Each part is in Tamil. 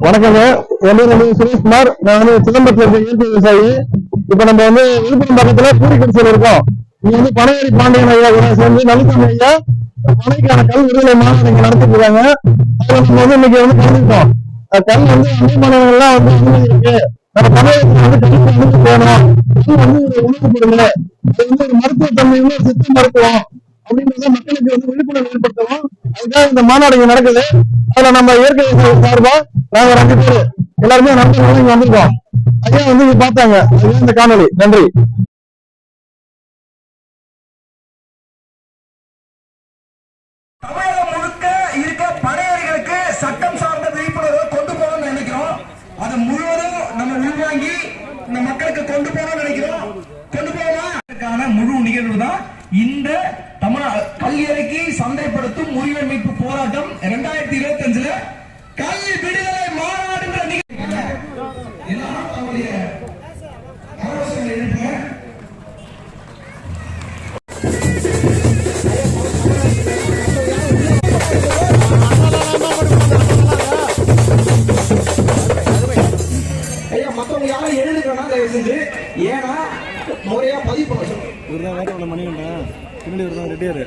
வணக்கங்க. என் பேர் வந்து சுரேஷ்குமார். நான் வந்து சிதம்பரத்தில் இருக்க இயற்கை விவசாயி. இப்ப நம்ம வந்து விழுப்புரம் பக்கத்துல பூரிக்கடிச்சல் இருக்கோம். இங்க வந்து பனையேறி பாண்டியன் ஐயா கூட சேர்ந்து நலுசாமி ஐயா பனைக்கான கல் விடுதலை மாநாடு இங்க நடத்திட்டு இருக்காங்க. அதுல நம்ம வந்து இன்னைக்கு வந்து கலந்துக்கிட்டோம். கல் வந்து அண்டை மாநிலங்கள்லாம் வந்து அனுமதி இருக்கு. நம்ம தமிழகத்துல வந்து கல்வி அனுமதி போகணும். கல் வந்து ஒரு உணவு பொருள், அது வந்து ஒரு மருத்துவ தன்மையுள்ள சித்த மருத்துவம் அப்படின்றத மக்களுக்கு வந்து விழிப்புணர்வு ஏற்படுத்தவும் அதுக்காக இந்த மாநாடு இங்க நடக்குது. அதுல நம்ம இயற்கை சார்பா நாங்க 2 பேரு எல்லாருமே நண்பர்கள் இங்க வந்திருக்கோம். ஐயா வந்து இங்க பார்த்தாங்க. அதுதான் இந்த காணொலி. நன்றி. தமிழகம் முழுக்க இருக்க படையறிகளுக்கு சட்டம் சார்ந்த விழிப்புணர்வை கொண்டு போகணும்னு நினைக்கிறோம். அதை முழுவதும் நம்ம உள்வாங்கி இந்த மக்களுக்கு கொண்டு போகணும்னு நினைக்கிறோம். கொண்டு போகலாம் முழு நிகழ்வு தான் இந்த கல்வியறைக்கு சந்தைப்படுத்தும் உரிமை மீட்பு போராட்டம் 2025 கல்வி விடுதலை மாநாடுன்ற நிகழ்வு. எல்லாரும் அவருடைய ஆலோசனை எழுப்புங்க. மற்றவங்க யாரும் எழுதுக்கிறோம்னா தயவு செஞ்சு ஏன்னா முறையா பதிவு பண்ண சொல்லுங்க. இவர்தான் வேற ஒன்று மணிகண்டா பின்னாடி இவர்தான் ரெட்டியாரு.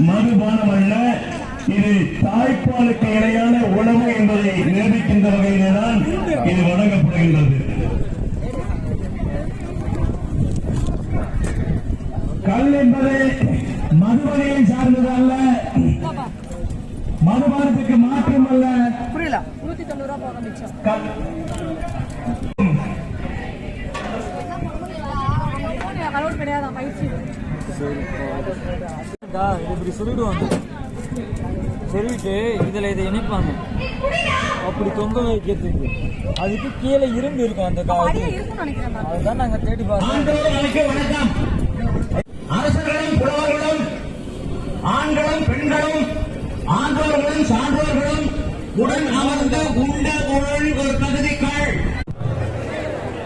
மதுபானம் அல்ல, இது தாய்ப்பாலுக்கு இணையான உணவு என்பதை நிரூபிக்கின்ற வகையில்தான் இது வழங்கப்படுகின்றது. கல் என்பது மதுவகையை சார்ந்தது அல்ல, மதுபானத்துக்கு மாற்றம் அல்ல. புரியல. 190 ரூபாய் போக மிச்சம். கலோட் கிடையாது பயிற்சி. இப்படி சொல்லிடுவாங்க, சொல்லிட்டு இதுல இதை இணைப்பாங்க, அப்படி தொங்க வைக்கிறதுக்கு அதுக்கு கீழே இரும்பு இருக்கும். அந்த அதுதான் நாங்க தேடி பார்த்தோம். அரசர்களும் புலவர்களும் ஆண்களும் பெண்களும் ஆண்டோர்களும் சான்றோர்களும் உடன் அமர்ந்து உண்ட உழல் ஒரு தகுதிகள்.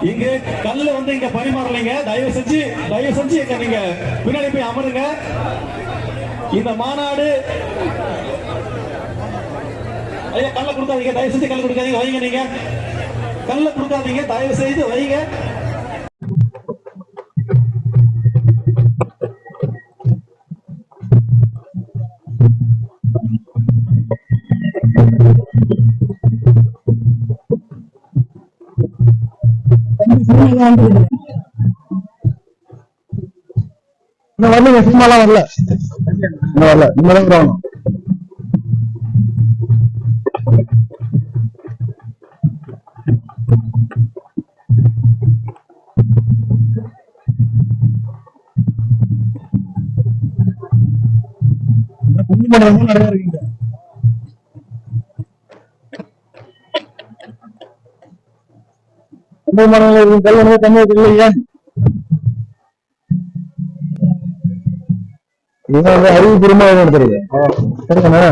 இங்க கல்ல வந்து இங்க பரிமாறலைங்க. தயவு செஞ்சு இங்க நீங்க பின்னாடி போய் அமருங்க. இந்த மாநாடு ஐயா கல்ல கொடுக்காதீங்க, தயவு செஞ்சு கல்ல கொடுக்காதீங்க, வைங்க. நீங்க கல்ல கொடுக்காதீங்க, தயவு செய்து வைங்க. வரல, சினிமாலாம் வரல, வரல. இனிமேதான் வரணும். கும்பிடுறவங்க நிறைய இருக்கீங்க. கல்வி தண்ணி இல்லையா? அறிவு பெருமாள் எடுத்துருக்கு. சரிங்கண்ணா.